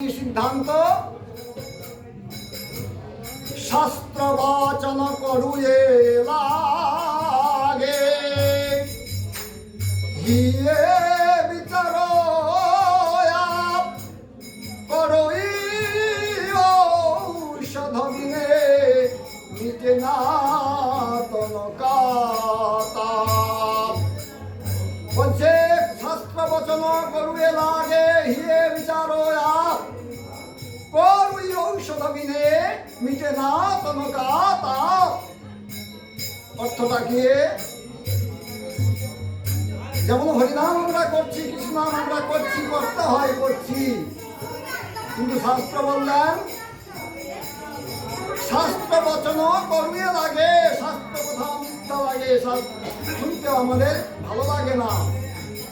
সিদ্ধান্ত শাস্ত্র বাচন করুয়ে লাগে হিয়ে বিচার করই ঔষধ বিনে মিটে না তনকাতা বলছে শাস্ত্র বচন করুয়ে লাগে হিয়ে বিচার করুই ঔষধ বিনে মিটে না তনকাতা। অর্থটা কি? যেমন হরিনাম আমরা করছি, কৃষ্ণ নাম আমরা করছি, করতে হয় করছি, কিন্তু শাস্ত্র বললেন শাস্ত্র বচন করুয়ে লাগে, শাস্ত্র কথা মিথ্যা লাগে, শুনতে আমাদের ভালো লাগে না।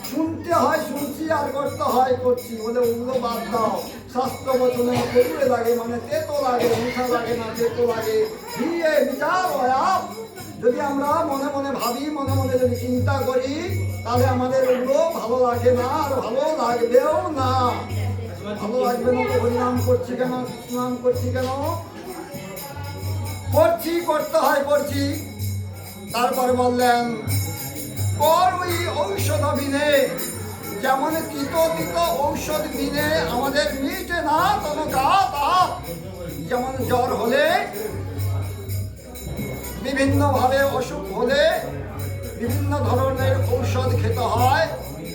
শুনতে হয় শুনছি আর করতে হয় করছি, বলে ওগুলো বাদ দাও। শাস্ত্র বচনে করুয়ে লাগে মানে তেতো লাগে, মিঠা লাগে না, তেতো লাগে। হিয়ে বিচার যদি আমরা মনে মনে ভাবি, মনে মনে যদি চিন্তা করি, তাহলে আমাদের ওগুলো ভালো লাগে না, আর ভালো লাগবেও না। ভালো লাগবে না তো হরিনাম করছি কেন, কৃষ্ণনাম করছি কেন? করছি, করতে হয় করছি। তারপর বললেন করুই ঔষধ বিনে, যেমন তিত তিত ঔষধ বিনে আমাদের মিটে না তনকাতা। যেমন জ্বর হলে, বিভিন্ন ভাবে অসুখ হলে বিভিন্ন ধরনের ঔষধ খেতে হয়,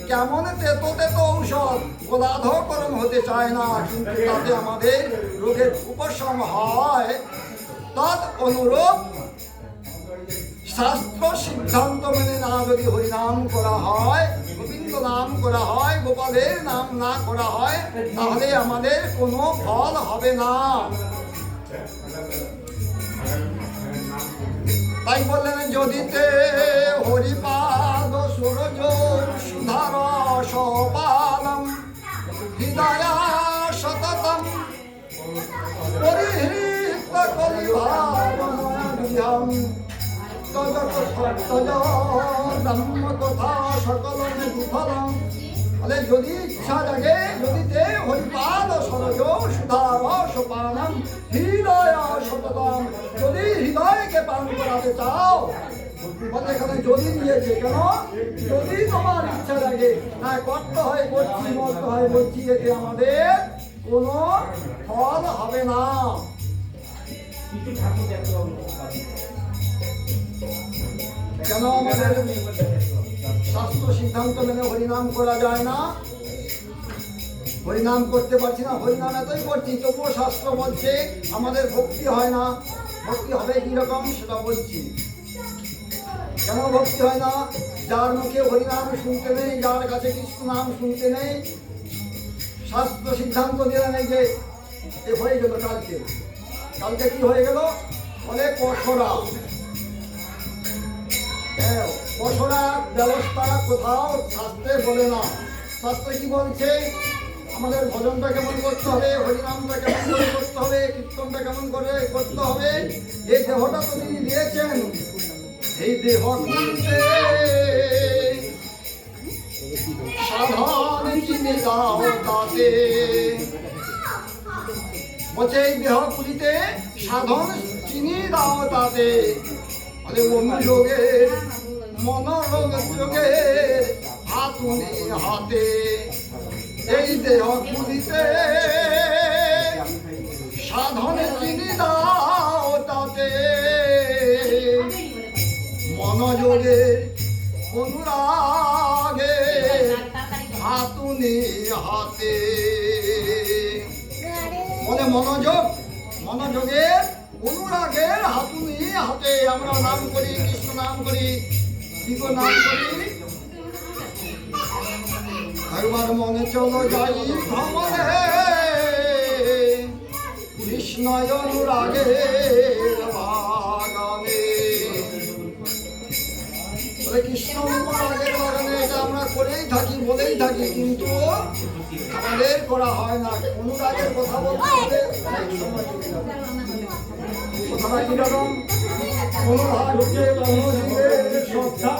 কেমন তেতো তেতো ঔষধ গোলাধকরণ হতে চায় না, কিন্তু তাতে আমাদের রোগের উপশম হয়। তৎ অনুরূপ শাস্ত্র সিদ্ধান্ত মেনে না যদি হরিনাম করা হয়, গোবিন্দ নাম করা হয়, গোপালের নাম না করা হয়, তাহলে আমাদের কোনো ফল হবে না। তাই বললেন যদিতে হরিপাদ সূরজ সুধার সপালম হৃদয়া সততম পরিহৃত কলিভাবনয়ম তজত সত্যজ ব্রহ্ম কথা সকলম বিফলম। বলে যদি ইচ্ছা জাগে, যদিতে হরিপাদ সরজ সুধার সোপানম হৃদয় সততম, যদি হৃদয়কে পান করাতে চাও, বলে এখানে যদি দিয়েছে কেন? যদি তোমার ইচ্ছা জাগে, না করতে হয় করছি, মরতে হয় বলছি, এতে আমাদের কোনো ফল হবে না। কেন আমাদের শাস্ত্র সিদ্ধান্ত মেনে হরিনাম করা যায় না? হরিনাম করতে পারছি না, হরিনাম এতই করছি, তবুও শাস্ত্র বলছে আমাদের ভক্তি হয় না। ভক্তি হবে কিরকম সেটা বলছি। কেন ভক্তি হয় না? যার মুখে হরিনাম শুনতে নেই, যার কাছে কৃষ্ণ নাম শুনতে নেই, শাস্ত্র সিদ্ধান্ত দিয়ে নেই যে হয়ে গেল কালকে। কালকে কি হয়ে গেল? বলে পশরা। পশরার ব্যবস্থা কোথাও শাস্ত্রে বলে না। শাস্ত্রে কি বলছে? আমাদের ভজনটা কেমন করতে হবে, হরিনামটা কেমন করে করতে হবে, কীর্তনটা কেমন করে করতে হবে। এই দেহটা তো তিনি দিয়েছেন, এই দেহ খুলতে সাধন চিনে দাও তাতে। বলছে এই দেহ খুলিতে সাধন চিনি দাও তাতে। বলে অনুযোগের মনোরোগ যোগের হাতুনি হাতে। এই দেহ খুলিতে সাধন চিনি দাও তাতে। মনোযোগের অনুরাগে হাতুনি হাতে। বলে মনোযোগ, মনোযোগের অনুরাগের হাতুনি হাতে। আমরা নাম করি, কৃষ্ণ নাম করি, শিব নাম করি, একবার মনে চলো যাই ভ্রমণে কৃষ্ণ অনুরাগের বাগানে। কৃষ্ণ অনুরাগের বাগানে এটা আমরা করেই থাকি, বলেই থাকি, কিন্তু আমাদের করা হয় না। অনুরাগের কথা বলতে হবে অনেক সময় চলে যাবে। কথাটা কিরকম? অনুরাগ হচ্ছে অনুজীবের শ্রদ্ধা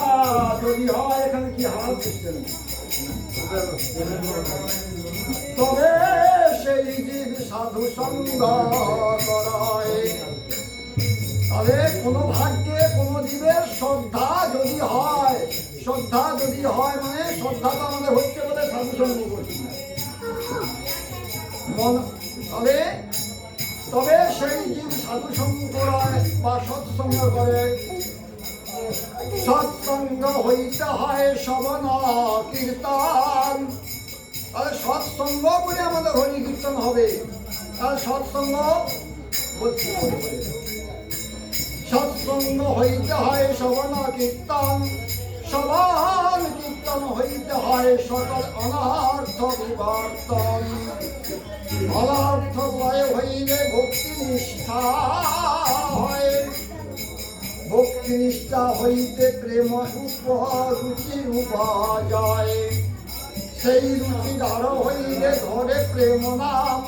যদি হয়, এখানে কি হাল দিচ্ছেন? তবে সে সেই জীব সাধু সঙ্গ করায়। তবে কোনো ভাগ্যে কোনো জীবের শ্রদ্ধা যদি হয় মানে শ্রদ্ধা তো আমাদের হচ্ছে বলে সাধু সঙ্গ করছি তবে সেই জীব সাধু সঙ্গ করায় বা সৎসঙ্গ করে। সৎসঙ্গ হইতে হয় শ্রবণ কীর্তন। তাহলে সৎসঙ্গ করে আমাদের হরি কীর্তন হবে। তাহলে সৎসঙ্গ বলছি সৎসঙ্গ হইতে হয় শ্রবণ কীর্তন। শ্রবণ কীর্তন হইতে হয় সকল অনর্থ বিবর্তন। অনর্থ ভয় হইলে ভক্তি নিষ্ঠা হয়। ভক্তি নিষ্ঠা হইতে প্রেম রুচি উপায়। সেই রুচি ধার হইলে ধরে প্রেম নাম।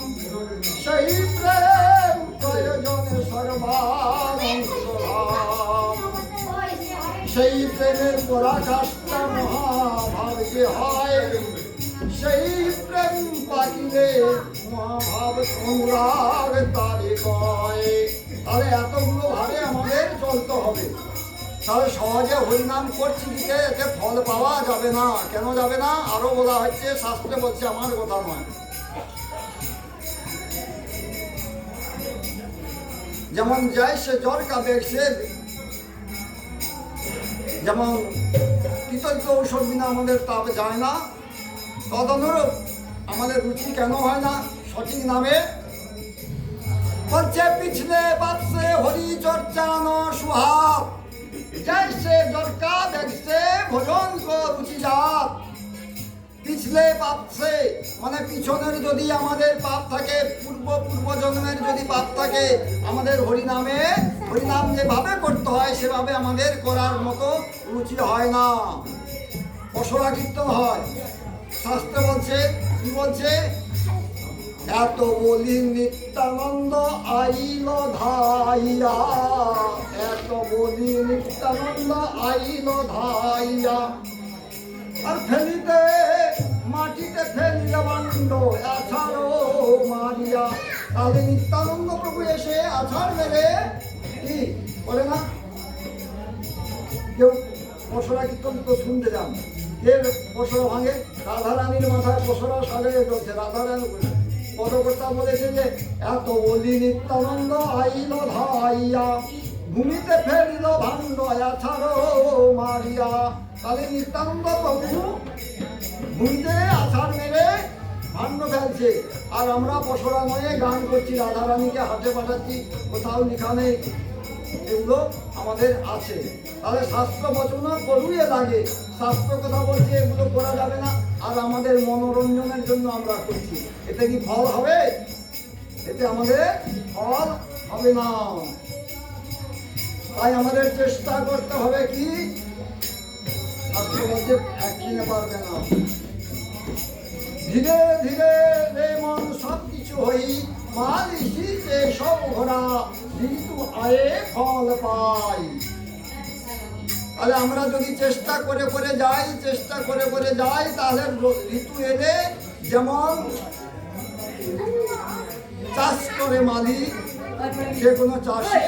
সেই প্রেম প্রয়োজনে সর্বানন্দ। সেই প্রেমের পরাকাষ্ঠা মহাভাব যে হয়। সেই প্রেম পাকিলে মহাভাব অনুরাগ তারে কয়। তাহলে এতগুলো ভাবে আমাদের চলতে হবে। তাহলে সহজে হরিনাম করছি দিকে এতে ফল পাওয়া যাবে না। কেন যাবে না? আরো বলা হচ্ছে, শাস্ত্রে বলছে, আমার কথা নয়। যেমন যায় সে জ্বর কাবে সে, যেমন কৃতজ্ঞ ঔষধ বিনা আমাদের তাপ যায় না, তদনুরূপ আমাদের রুচি কেন হয় না সঠিক নামে? বলছে পিছলে বাপসে হরি চর্চা ন সুহাব। जैसे जरका देखसे भोजन को रुचि जात। পিছলে পাপ সে মানে পিছনের যদি আমাদের পাপ থাকে, পূর্ব জন্মের যদি পাপ থাকে, আমাদের হরিনাম যেভাবে করতে হয় সেভাবে আমাদের করার মতো রুচি হয় না, অসরা কীর্তন হয়। শাস্ত্র বলছে, কি বলছে? এত বলি নিত্যানন্দ আইল ধাইয়া। এত বলি নিত্যানন্দ আইল ধাইয়া। আর ফেলিতে মাটিতে ফেলিল বান্ড আছাড়ো মারিয়া। তাহলে নিত্যানন্দ প্রভু এসে আছাড় মেরে কি বলে না? কেউ পশরা কীর্তন তো শুনতে যান, কে পশরা ভাঙে? রাধারানীর মাথায় পশরা সাজাইয়ে চলছে। রাধারানী পদকর্তা বলেছে যে এত বলি নিত্যানন্দ আইল ধাইয়া। ভূমিতে ফেলিল ভাণ্ড আছাড়ো মারিয়া। তাহলে নিত্যানন্দ প্রভু ভূমিতে আছাড় মেরে ভাণ্ড ফেলছে, আর আমরা পশরা নয়ে গান করছি, রাধারানীকে হাতে পাঠাচ্ছি, কোথাও লেখা নেই। এগুলো আমাদের আছে। তাহলে শাস্ত্র বচনা করুই লাগে। শাস্ত্র কথা বলছে এগুলো করা যাবে না, আর আমাদের মনোরঞ্জনের জন্য আমরা করছি। এতে কি ফল হবে? এতে আমাদের ফল হবে না। তাই আমাদের চেষ্টা করতে হবে কি? শাস্ত্র বলছে একদিনে পারবে না। ধীরে ধীরে রে মন সব কিছু হই মালিশিতে সব ঘোরা ঋতু আয়ে ফল পাই। তাহলে আমরা যদি চেষ্টা করে যাই তাহলে ঋতু এলে, যেমন চাষ করে মালিক, যে কোনো চাষি,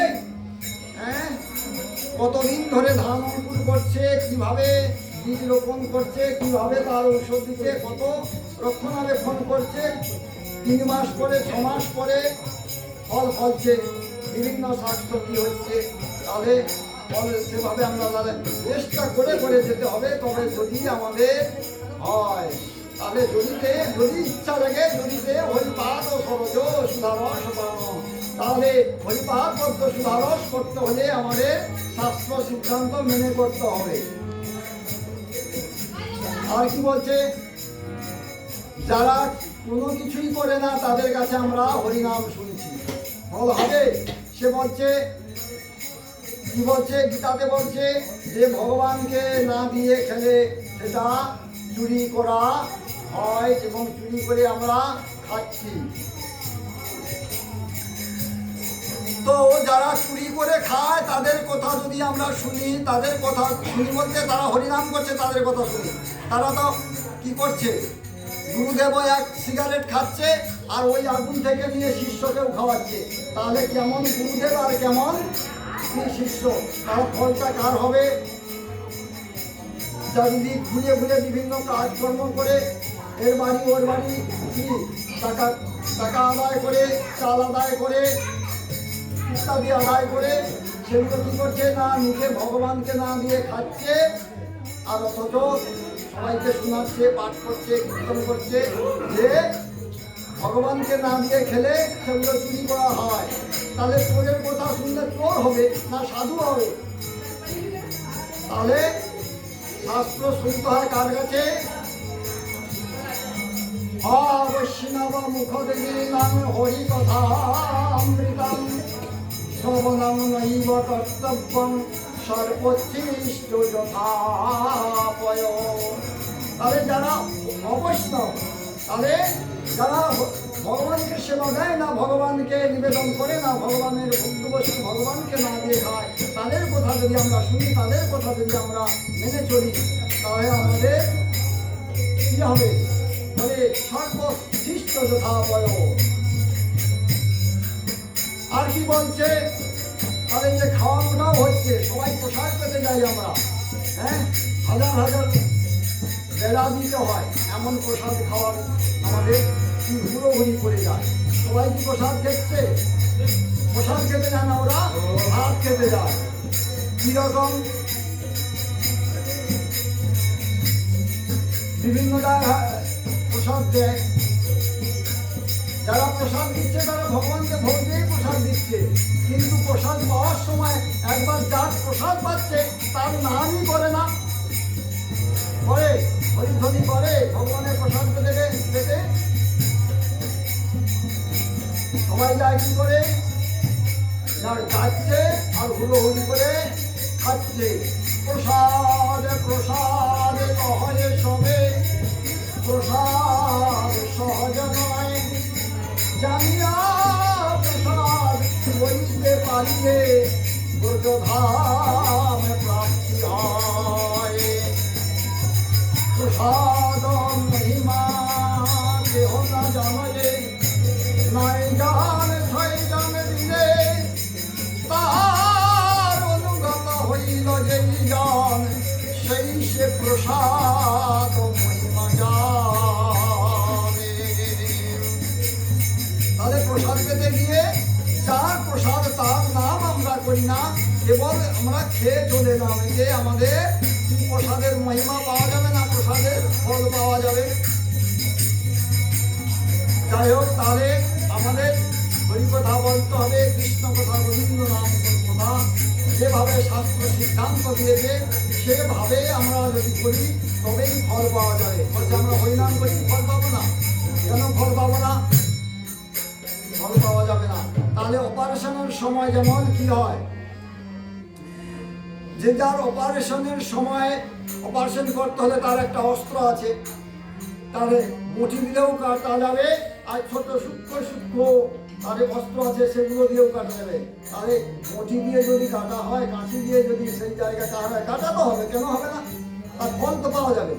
কতদিন ধরে ধান অঙ্কুর করছে, কিভাবে বীজ রোপণ করছে, কিভাবে তার ঔষধ দিচ্ছে, কত রক্ষণাবেক্ষণ করছে, 3 মাস পরে 6 মাস পরে ফল ফলছে, বিভিন্ন শাকসবজি হচ্ছে। তাহলে সেভাবে আমরা চেষ্টা করে যেতে হবে। তবে যদি আমাদের হয়, তাহলে যদি ইচ্ছা লাগে, যদিতে হরিপাদ ও সরজ সুধারস বানো, তাহলে হরিপাদ পদ্ম সুধারস করতে হলে আমাদের শাস্ত্র সিদ্ধান্ত মেনে করতে হবে। আর কি বলছে? যারা কোনো কিছুই করে না তাদের কাছে আমরা হরিনাম শুনছি, ফল হবে? সে বলছে, কি বলছে? গীতাতে বলছে যে ভগবানকে না দিয়ে খেলে সেটা চুরি করা হয়, এবং চুরি করে আমরা খাচ্ছি। তো যারা চুরি করে খায় তাদের কথা যদি আমরা শুনি, তাদের কথা শুনি বলতে তারা হরিনাম করছে, তাদের কথা শুনি। তারা তো কি করছে? গুরুদেব এক সিগারেট খাচ্ছে, আর ওই আগুন থেকে নিয়ে শিষ্যকেও খাওয়াচ্ছে, তাহলে কেমন গুরুদেব আর কেমন শিষ্য? তার ফলটা কার হবে? যদি ঘুরে ঘুরে বিভিন্ন কাজকর্ম করে এর বাড়ি ওর বাড়ি কি টাকা টাকা আদায় করে, চাল আদায় করে, ইত্যাদি আদায় করে সেগুলো কি করছে না নিজে ভগবানকে না দিয়ে খাচ্ছে, আর অথচ সবাইকে শোনাচ্ছে, পাঠ করছে, কীর্তন করছে যে ভগবানকে না দিয়ে খেলে সেগুলো চুরি করা হয়। তাহলে চোরের কথা শুনলে চোর হবে না সাধু হবে? তাহলে শাস্ত্র শুনতে হয় কার কাছে? অবশ্যিনব মুখদেশীনাং হরি কথা অমৃতম শ্রবণং নৈব কর্তব্যং সর্বোচ্ছিষ্ট যথাপয়। তাহলে যারা অবৈষ্ণব, তাহলে যারা ভগবানকে সেবা দেয় না, ভগবানকে নিবেদন করে না, ভগবানের ভক্তবস্তু ভগবানকে না দিয়ে খায়, তাদের কথা যদি আমরা শুনি, তাদের কথা যদি আমরা মেনে চলি, তাহলে আমাদের কি হবে? বলে সর্বশিষ্ট যথাপয়। আর কি বলছে? তাহলে যে খাওয়ানোটাও হচ্ছে, সবাই প্রসাদ পেতে যাই আমরা, হ্যাঁ, হাজার হাজার বেড়া দিতে হয়, এমন প্রসাদ খাওয়ার আমাদের হুড়োহুড়ি করে যায়। সবাই কি প্রসাদ খেচ্ছে? প্রসাদ খেতে যায় না, ওরা ভাত খেতে যায়। কিরকম বিভিন্ন জায়গায় প্রসাদ দেয়, যারা প্রসাদ দিচ্ছে তারা ভগবানকে ভোগ দিয়ে প্রসাদ দিচ্ছে, কিন্তু প্রসাদ পাওয়ার সময় একবার যার প্রসাদ পাচ্ছে তার নামই করে না, করে হরিধ্বনি করে ভগবানের প্রসাদ পেতে সবাই যায় কি করে? যার যাচ্ছে আর হুড়োহুড়ি করে খাচ্ছে। প্রসাদ প্রসাদ কহে সবে, প্রসাদ সহজ নয়, জানিয়া প্রসাদ বলিতে পারিলে ব্রজধাম প্রাপ্তি হয়। প্রসাদ মহিমা কেহ না জানে, নাই জান ছয় জন দিলে, তার অনুগত হইল যেই জন, সেই সে প্রসাদ মহিমা জানে। তাহলে প্রসাদ পেতে গিয়ে যার প্রসাদ তার নাম আমরা করি না, কেবল আমরা খেয়ে চলে নাম, যে আমাদের প্রসাদের মহিমা পাওয়া যাবে না, প্রসাদের ফল পাওয়া যাবে। যাই হোক, তাহলে আমাদের হরি কথা বলতে হবে, কৃষ্ণ কথা, গোবিন্দ নাম কথা, যেভাবে শাস্ত্র সিদ্ধান্ত দিয়েছে সেভাবে আমরা যদি করি তবেই ফল পাওয়া যাবে। বলছে আমরা হরিনাম করি, ফল পাবো না। কেন ফল পাবো না? ফল পাওয়া যাবে না। তাহলে অপারেশনের সময় যেমন কি হয়, যে যার অপারেশনের সময় অপারেশন করতে হলে তার একটা অস্ত্র আছে, তাহলে মুঠি দিলেও কাটা যাবে, আর ছোট সূক্ষ্ম সূক্ষ্ম তার অস্ত্র আছে সেগুলো দিয়েও কাটা যাবে। তাহলে মুঠি দিয়ে যদি কাটা হয়, কাঁচি দিয়ে যদি সেই জায়গাটা হয়, কাটা তো হবে, কেন হবে না? তার ফল তো পাওয়া যাবে,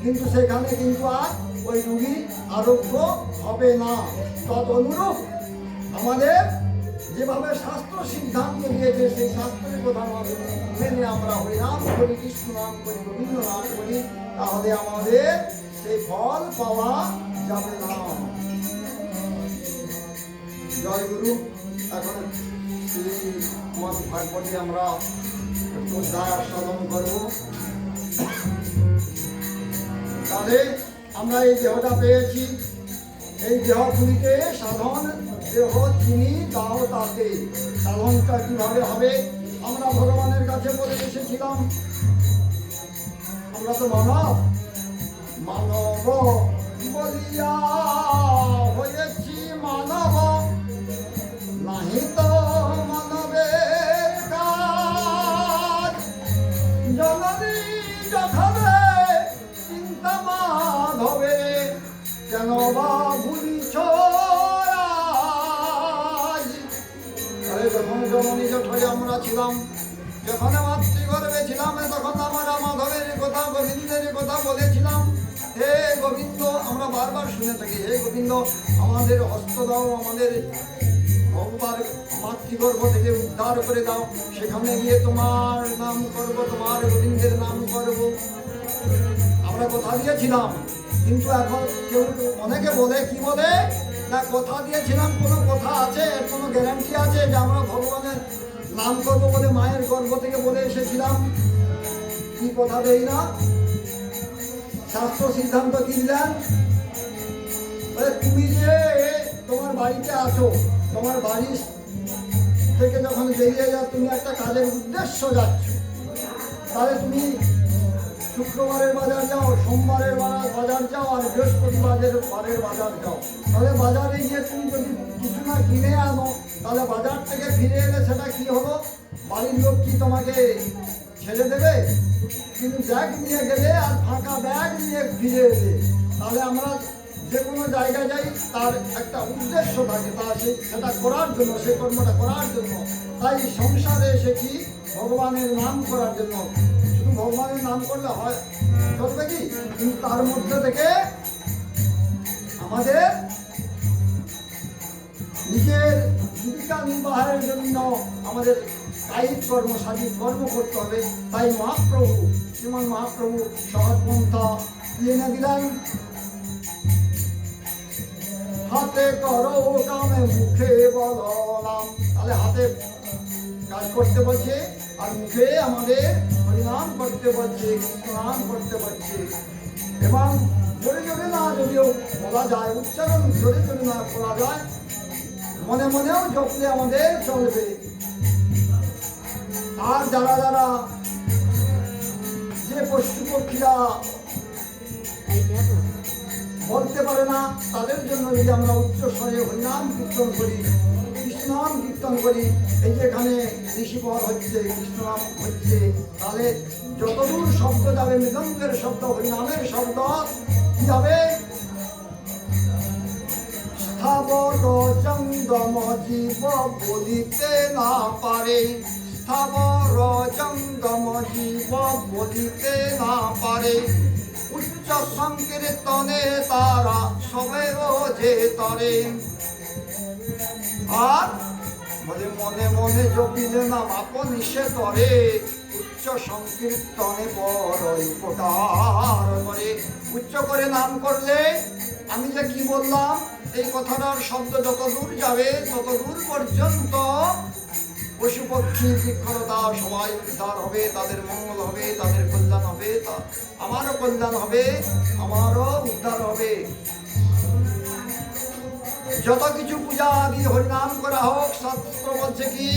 কিন্তু সেখানে কিন্তু আর ওই রুগী আরোগ্য হবে না। তদ অনুরূপ আমাদের যেভাবে শাস্ত্র সিদ্ধান্ত দিয়েছে সেই শাস্ত্রের কথা মেনে আমরা হরিনাম করি, কৃষ্ণ নাম করি, গোবিন্দ নাম করি, তাহলে আমাদের সেই ফল পাওয়া যাবে না। জয় গুরু। এখন শ্রীমদ ভাগবতী আমরা উদ্ধার সাধন করব। তাহলে আমরা এই দেহটা পেয়েছি, এই দেহগুলিকে সাধন দেহ তিনি দাও তাতে। সাধনটা কিভাবে হবে? আমরা ভগবানের কাছে বলে এসেছিলাম, আমরা তো মানব, মানব বলিয়া হয়েছি মানব, নাহি তো মানবের কাজ। জননী যথাবে চিন্তা মাধবে, কেন বা ভুলিছ আজ? আরে যখন জননী জঠরে আমরা ছিলাম, যখন মাতৃগর্ভে ছিলাম, তখন আমরা মাধবের কথা, গোবিন্দের কথা বলেছিলাম। হে গোবিন্দ, আমরা বারবার শুনে থাকি, হে গোবিন্দ আমাদের হস্ত দাও, আমাদের ভগবান মাতৃগর্ভ থেকে উদ্ধার করে দাও, সেখানে গিয়ে তোমার নাম করব, তোমার গোবিন্দের নাম করব। আমরা কথা দিয়েছিলাম, কিন্তু এখন কেউ অনেকে বলে, কি বলে না কথা দিয়েছিলাম, কোনো কথা আছে, কোনো গ্যারান্টি আছে যে আমরা ভগবানের নাম করবো বলে মায়ের গর্ভ থেকে বলে এসেছিলাম? কি কথা দেই না? শাস্ত্র সিদ্ধান্ত কি দিলেন? তুমি যে তোমার বাড়িতে আছো, তোমার বাড়ি থেকে যখন বেরিয়ে যাও, তুমি একটা কাজের উদ্দেশ্য যাচ্ছ, তাহলে তুমি শুক্রবারের বাজার যাও, সোমবারের বাজার যাও, আর বৃহস্পতিবারের বাজার যাও। তাহলে বাজারে গিয়ে তুমি যদি কিছু না কিনে আনো, তাহলে বাজার থেকে ফিরে এলে সেটা কি হলো? বাড়ির লোক কি তোমাকে ছেড়ে দেবে? কিন্তু ব্যাগ নিয়ে গেলে আর ফাঁকা ব্যাগ নিয়ে ফিরে এলে, তাহলে আমরা যে কোনো জায়গায় যাই, তার একটা উদ্দেশ্য থাকে, সেটা করার জন্য, সেই কর্মটা করার জন্য। তাই সংসারে এসে কি ভগবানের নাম করার জন্য। শুধু ভগবানের নাম করলে হয় চলবে কি? কিন্তু তার মধ্যে থেকে আমাদের নিজের জীবিকা নির্বাহের জন্য আমাদের কায়িক কর্ম, সাধিক কর্ম করতে হবে। তাই মহাপ্রভু, শ্রীমান মহাপ্রভু সহজ পন্থা দিয়ে এনে দিলেন, হাতে করো কামে মুখে বলো নাম। তাহলে হাতে কাজ করতে বলছে, আর মুখে আমাদের হরিনাম করতে বলছে, কৃষ্ণনাম করতে বলছে। এবং জোরে জোরে না যদিও বলা যায়, উচ্চারণ জোরে জোরে না করা যায়, মনে মনেও জপলে আমাদের চলবে। আর যারা যারা যে পশু পক্ষীরা বলতে পারে না, তাদের জন্য যদি আমরা উচ্চ স্বরে হরিনাম কীর্তন করি, কৃষ্ণনাম কীর্তন করি, এই যে এখানে ঋষিপর হচ্ছে, কৃষ্ণনাম হচ্ছে, তাহলে যতদূর শব্দ যাবে, মৃদঙ্গের শব্দ, হরিনামের শব্দ কি যাবে? স্থাবর জঙ্গম জীব বলিতে না পারে, স্থাবর জঙ্গম জীব বলিতে না পারে, উচ্চ সংকীর্তনে তারা সবেও যে তরে। আর বলে মনে মনে জপিলে নাম আপনি সে তরে, উচ্চ সংকীর্তনে বড়ই উপকার করে। উচ্চ করে নাম করলে, আমি যে কি বললাম, এই কথাটার শব্দ যত দূর যাবে, তত দূর পর্যন্ত পশু পক্ষী বৃক্ষলতা সবাই উদ্ধার হবে, তাদের মঙ্গল হবে, তাদের কল্যাণ হবে, আমারও কল্যাণ হবে, আমারও উদ্ধার হবে। যত কিছু পূজা আদি হরিনাম করা হোক, শাস্ত্র বলছে কি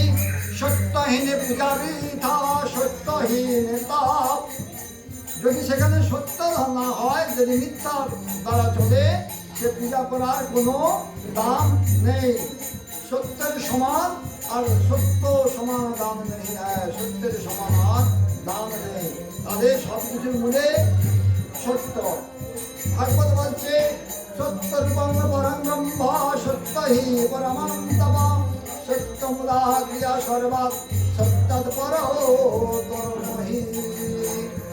সত্যহীনে পূজা বৃথা, সত্যহীনতা। যদি সেখানে সত্য না হয়, যদি মিথ্যা দ্বারা চলে, সে পূজা করার কোনো দাম নেই। সত্যের সমান আর সত্য সমান দাম নেই, সত্যের সমান আর দাম নেই। তাদের সব কিছুর মূলে সত্য। ভাগবত বলছে সত্য রূপং পরং ব্রহ্ম, সত্য হি পরমান্তম, সত্য মূলা ক্রিয়া সর্বাৎ, সত্যাৎ পরোতরমহি।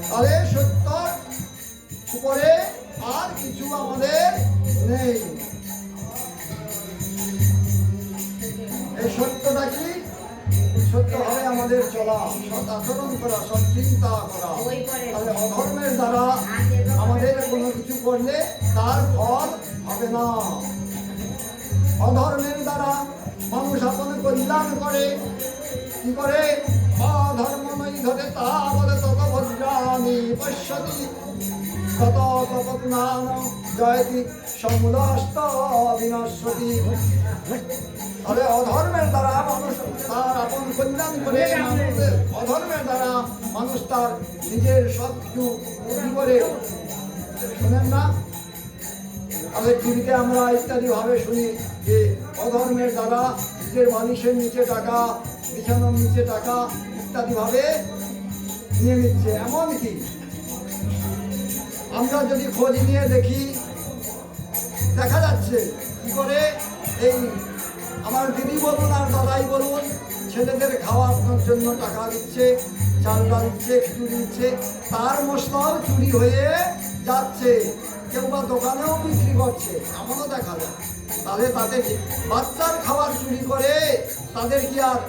তাহলে সত্যর উপরে আর কিছু আমাদের নেই। এই সত্যটা কি? সত্য হবে আমাদের চলা, সৎ আচরণ করা, সৎ চিন্তা করা। তাহলে অধর্মের দ্বারা আমাদের কোনো কিছু করলে তার ফল হবে না। অধর্মের দ্বারা মানুষ আপন কল্যাণ করে, কি করে? অধর্ম নই ধরে তা বলে তত ভদ্রানি পশ্যতি, তত তপত্নান জয়তি সমুদস্ত বিনশ্বতি। তাহলে অধর্মের দ্বারা মানুষ তার আপন কল্যাণ করে, অধর্মের দ্বারা মানুষ তার নিজের সব কিছু ক্ষতি করে। শোনেন না? তাহলে টিভিতে আমরা ইত্যাদি ভাবে শুনি যে অধর্মের দ্বারা নিজের মানুষের নিচে টাকা, বিছানার নিচে টাকা ইত্যাদি ভাবে নিয়ে নিচ্ছে। এমনকি আমরা যদি খোঁজ নিয়ে দেখি, দেখা যাচ্ছে কি করে এই আমার দিদি বলুন আর দাদাই বলুন, ছেলেদের খাওয়ানোর জন্য টাকা দিচ্ছে, চাল ডাল দিচ্ছে, খিচুড়ি দিচ্ছে, তার মশলাও চুরি হয়ে যাচ্ছে। কেউ বা দোকানেও বিক্রি করছে, এমনও দেখা যায়। তাহলে তাদের বাচ্চার খাবার চুরি করে তাদের কি আর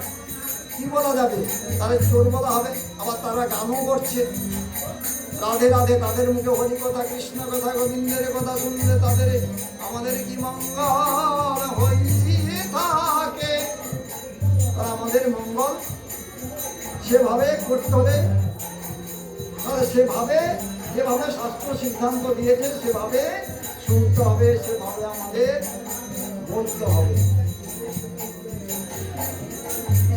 কি বলা যাবে? তাদের চোর বলা হবে। আবার তারা গানও করছে, রাধে রাধে, তাদের মুখে হরি কথা, কৃষ্ণ কথা, গোবিন্দের কথা শুনলে তাদের আমাদের কি মঙ্গল হয়ে থাকে। আর আমাদের মঙ্গল সেভাবে করতে হবে, সেভাবে যেভাবে শাস্ত্র সিদ্ধান্ত দিয়েছে সেভাবে শুনতে হবে, সেভাবে আমাদের বলতে হবে।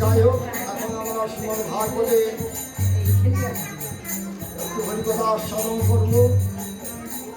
যাই হোক, এখন আমরা শ্রীমদ্ ভাগবতে একটু হরিকথা আস্বাদন করবো।